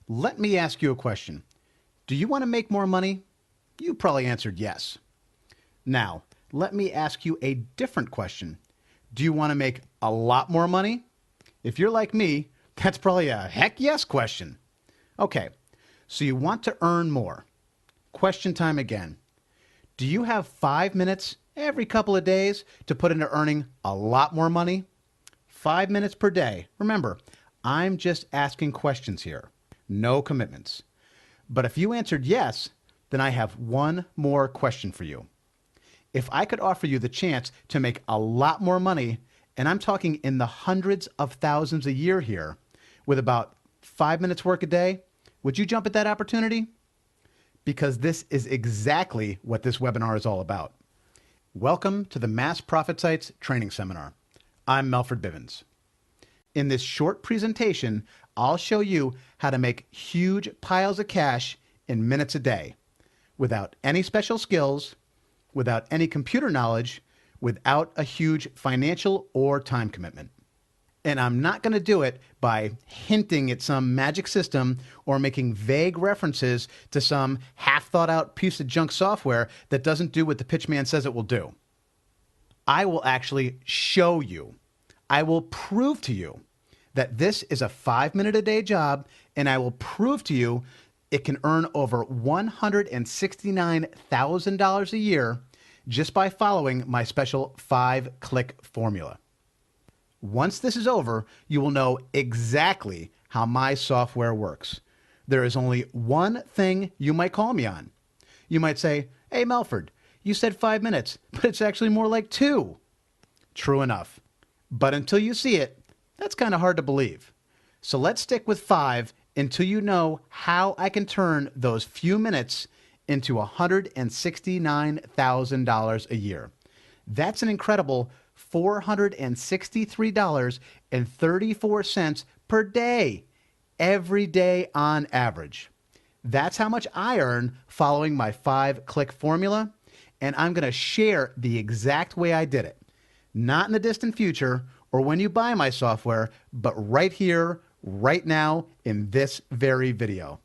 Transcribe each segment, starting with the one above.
Let me ask you a question. Do you want to make more money? You probably answered yes. Now, let me ask you a different question. Do you want to make a lot more money? If you're like me, that's probably a heck yes question. Okay, so you want to earn more. Question time again. Do you have 5 minutes every couple of days to put into earning a lot more money? 5 minutes per day. Remember, I'm just asking questions here. No commitments. But if you answered yes, then I have one more question for you. If I could offer you the chance to make a lot more money, and I'm talking in the hundreds of thousands a year here, with about 5 minutes work a day, would you jump at that opportunity? Because this is exactly what this webinar is all about. Welcome to the Mass Profit Sites Training Seminar. I'm Melford Bibens. In this short presentation, I'll show you how to make huge piles of cash in minutes a day, without any special skills, without any computer knowledge, without a huge financial or time commitment. And I'm not going to do it by hinting at some magic system or making vague references to some half-thought-out piece of junk software that doesn't do what the pitchman says it will do. I will actually show you. I will prove to you that this is a 5-minute-a-day job, and I will prove to you it can earn over $169,000 a year just by following my special 5-click formula. Once this is over, you will know exactly how my software works. There is only one thing you might call me on. You might say, "Hey, Melford, you said 5 minutes, but it's actually more like 2. True enough. But until you see it, that's kind of hard to believe. So let's stick with 5 until you know how I can turn those few minutes into $169,000 a year. That's an incredible $463.34 per day, every day on average. That's how much I earn following my 5-click formula, and I'm going to share the exact way I did it. Not in the distant future or when you buy my software, but right here, right now, in this very video.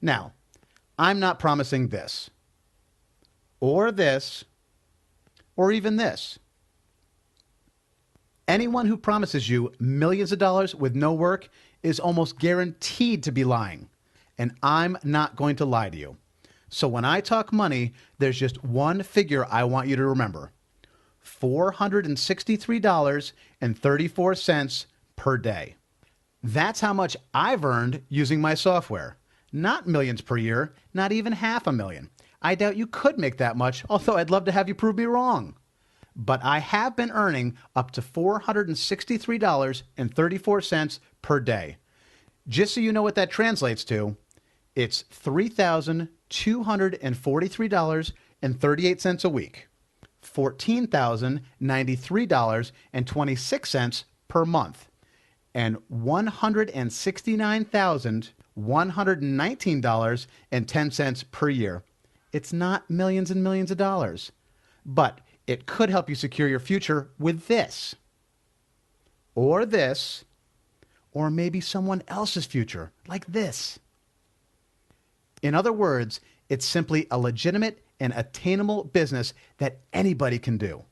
Now, I'm not promising this, or this, or even this. Anyone who promises you millions of dollars with no work is almost guaranteed to be lying. And I'm not going to lie to you. So when I talk money, there's just one figure I want you to remember. $463.34 per day. That's how much I've earned using my software. Not millions per year, not even $500,000. I doubt you could make that much, although I'd love to have you prove me wrong. But I have been earning up to $463.34 per day. Just so you know what that translates to, it's $3,243.38 a week, $14,093.26 per month, and $169,119.10 per year. It's not millions and millions of dollars, but it could help you secure your future with this, or maybe someone else's future, like this. In other words, it's simply a legitimate and attainable business that anybody can do.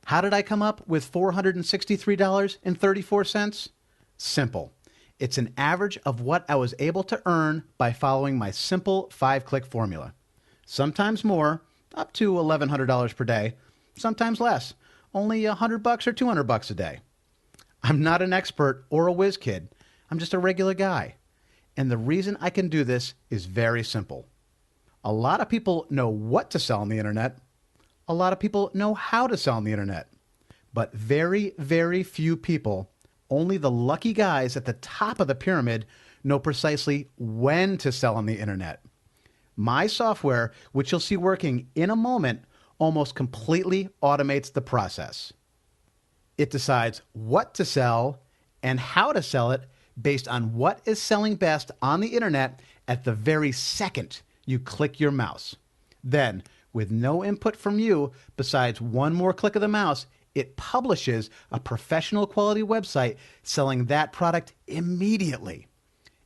How did I come up with $463.34? Simple. It's an average of what I was able to earn by following my simple 5-click formula. Sometimes more, up to $1,100 per day. Sometimes less, only $100 or $200 a day. I'm not an expert or a whiz kid. I'm just a regular guy. And the reason I can do this is very simple. A lot of people know what to sell on the internet. A lot of people know how to sell on the internet. But very, very few people, only the lucky guys at the top of the pyramid, know precisely when to sell on the internet. My software, which you'll see working in a moment, almost completely automates the process. It decides what to sell and how to sell it based on what is selling best on the internet at the very second you click your mouse. Then, with no input from you besides one more click of the mouse, it publishes a professional quality website selling that product immediately.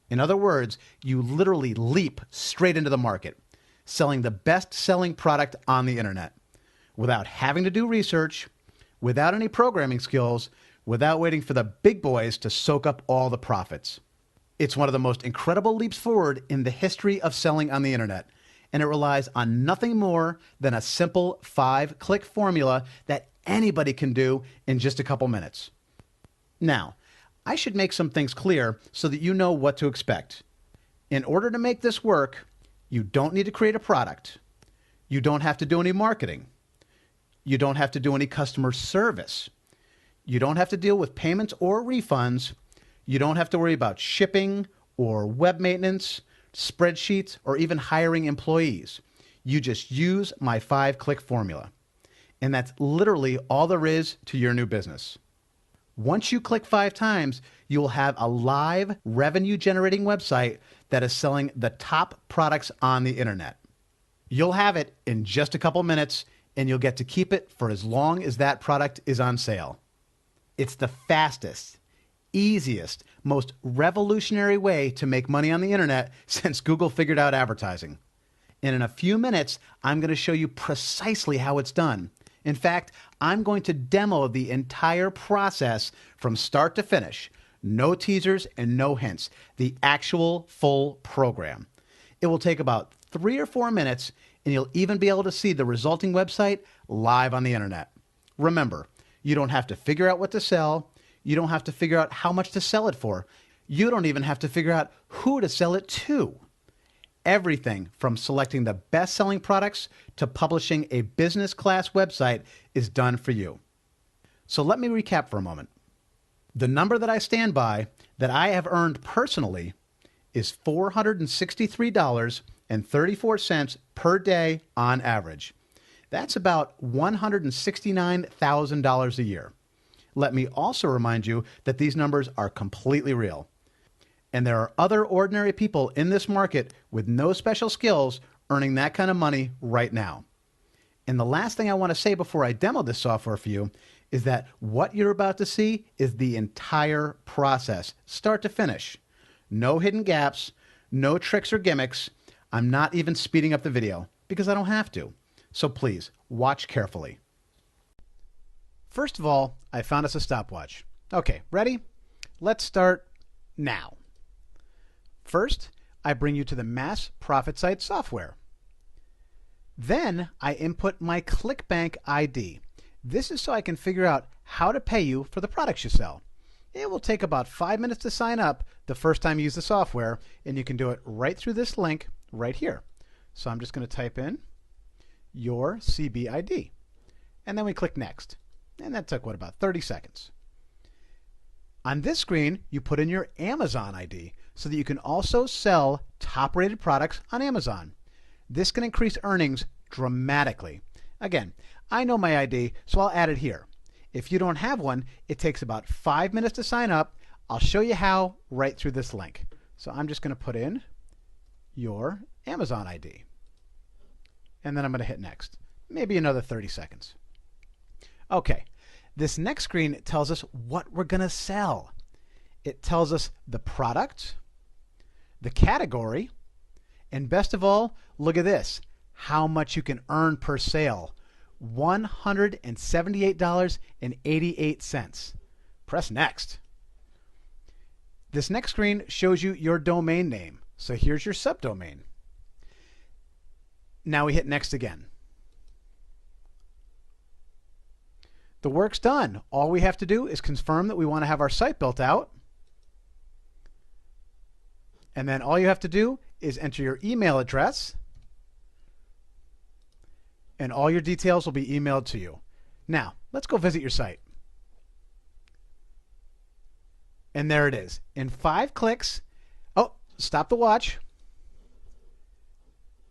In other words, you literally leap straight into the market, selling the best-selling product on the internet without having to do research, without any programming skills, without waiting for the big boys to soak up all the profits. It's one of the most incredible leaps forward in the history of selling on the internet, and it relies on nothing more than a simple 5-click formula that anybody can do in just a couple minutes. Now, I should make some things clear so that you know what to expect. In order to make this work, you don't need to create a product. You don't have to do any marketing. You don't have to do any customer service. You don't have to deal with payments or refunds. You don't have to worry about shipping or web maintenance, spreadsheets, or even hiring employees. You just use my 5-click formula. And that's literally all there is to your new business. Once you click 5 times, you will have a live revenue-generating website that is selling the top products on the internet. You'll have it in just a couple minutes, and you'll get to keep it for as long as that product is on sale. It's the fastest, easiest, most revolutionary way to make money on the internet since Google figured out advertising. And in a few minutes, I'm going to show you precisely how it's done. In fact, I'm going to demo the entire process from start to finish. No teasers and no hints. The actual full program. It will take about 3 or 4 minutes, and you'll even be able to see the resulting website live on the internet. Remember, you don't have to figure out what to sell. You don't have to figure out how much to sell it for. You don't even have to figure out who to sell it to. Everything from selecting the best-selling products to publishing a business-class website is done for you. So let me recap for a moment. The number that I stand by, that I have earned personally, is $463.34 per day on average. That's about $169,000 a year. Let me also remind you that these numbers are completely real. And there are other ordinary people in this market with no special skills earning that kind of money right now. And the last thing I want to say before I demo this software for you is that what you're about to see is the entire process, start to finish. No hidden gaps, no tricks or gimmicks. I'm not even speeding up the video because I don't have to. So please, watch carefully. First of all, I found us a stopwatch. Okay, ready? Let's start now. First, I bring you to the Mass Profit Site software. Then I input my ClickBank ID. This is so I can figure out how to pay you for the products you sell. It will take about 5 minutes to sign up the first time you use the software, and you can do it right through this link right here. So I'm just going to type in your CBID, and then we click Next. And that took, about 30 seconds. On this screen, you put in your Amazon ID so that you can also sell top-rated products on Amazon. This can increase earnings dramatically. Again, I know my ID, so I'll add it here. If you don't have one, it takes about 5 minutes to sign up. I'll show you how right through this link. So I'm just going to put in your Amazon ID. And then I'm going to hit Next. Maybe another 30 seconds. Okay, this next screen tells us what we're going to sell. It tells us the product, the category, and best of all, look at this, how much you can earn per sale. $178.88. Press Next. This next screen shows you your domain name. So here's your subdomain. Now we hit Next again. The work's done. All we have to do is confirm that we want to have our site built out. And then all you have to do is enter your email address, and all your details will be emailed to you. Now, let's go visit your site. And there it is. In 5 clicks, oh, stop the watch.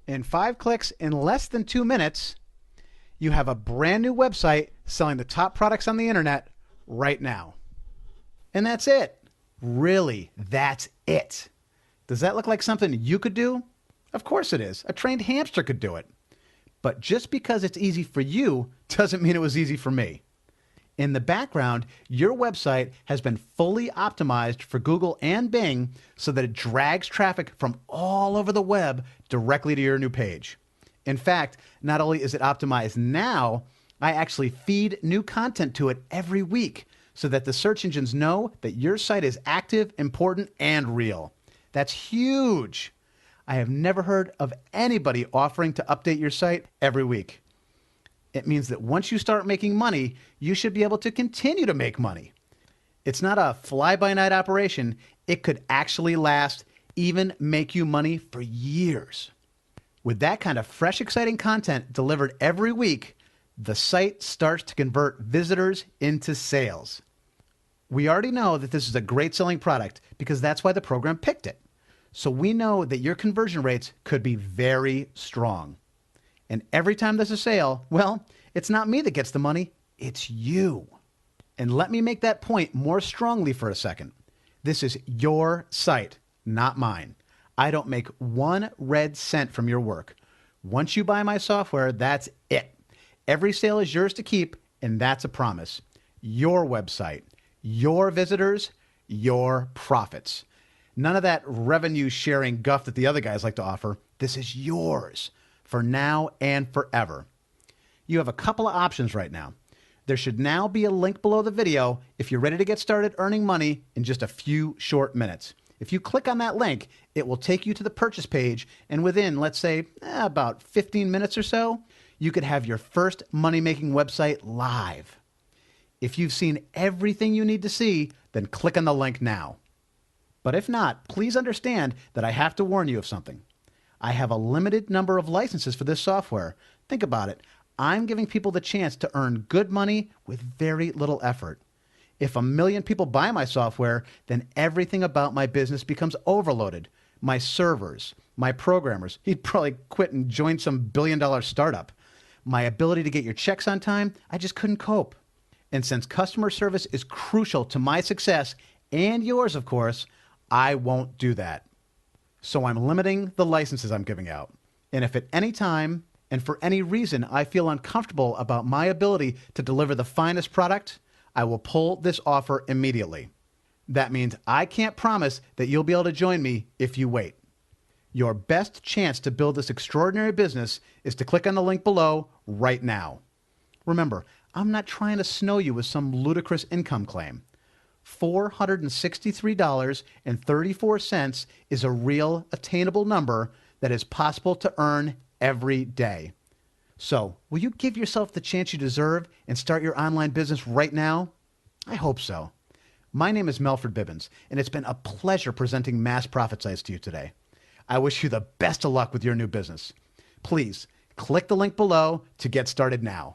In 5 clicks, in less than 2 minutes, you have a brand new website selling the top products on the internet right now. And that's it. Really, that's it. Does that look like something you could do? Of course it is. A trained hamster could do it. But just because it's easy for you doesn't mean it was easy for me. In the background, your website has been fully optimized for Google and Bing so that it drags traffic from all over the web directly to your new page. In fact, not only is it optimized now, I actually feed new content to it every week so that the search engines know that your site is active, important, and real. That's huge. I have never heard of anybody offering to update your site every week. It means that once you start making money, you should be able to continue to make money. It's not a fly-by-night operation. It could actually last, even make you money for years. With that kind of fresh, exciting content delivered every week, the site starts to convert visitors into sales. We already know that this is a great selling product because that's why the program picked it. So we know that your conversion rates could be very strong. And every time there's a sale, well, it's not me that gets the money, it's you. And let me make that point more strongly for a second. This is your site, not mine. I don't make 1 red cent from your work. Once you buy my software, that's it. Every sale is yours to keep, and that's a promise. Your website, your visitors, your profits. None of that revenue sharing guff that the other guys like to offer. This is yours for now and forever. You have a couple of options right now. There should now be a link below the video if you're ready to get started earning money in just a few short minutes. If you click on that link, it will take you to the purchase page, and within, let's say, about 15 minutes or so, you could have your first money-making website live. If you've seen everything you need to see, then click on the link now. But if not, please understand that I have to warn you of something. I have a limited number of licenses for this software. Think about it. I'm giving people the chance to earn good money with very little effort. If 1 million people buy my software, then everything about my business becomes overloaded. My servers, my programmers, he'd probably quit and join some billion-dollar startup. My ability to get your checks on time, I just couldn't cope. And since customer service is crucial to my success, and yours, of course, I won't do that. So I'm limiting the licenses I'm giving out. And if at any time and for any reason I feel uncomfortable about my ability to deliver the finest product, I will pull this offer immediately. That means I can't promise that you'll be able to join me if you wait. Your best chance to build this extraordinary business is to click on the link below right now. Remember, I'm not trying to snow you with some ludicrous income claim. $463.34 is a real attainable number that is possible to earn every day. So, will you give yourself the chance you deserve and start your online business right now? I hope so. My name is Melford Bibens, and it's been a pleasure presenting Mass Profit Sites to you today. I wish you the best of luck with your new business. Please, click the link below to get started now.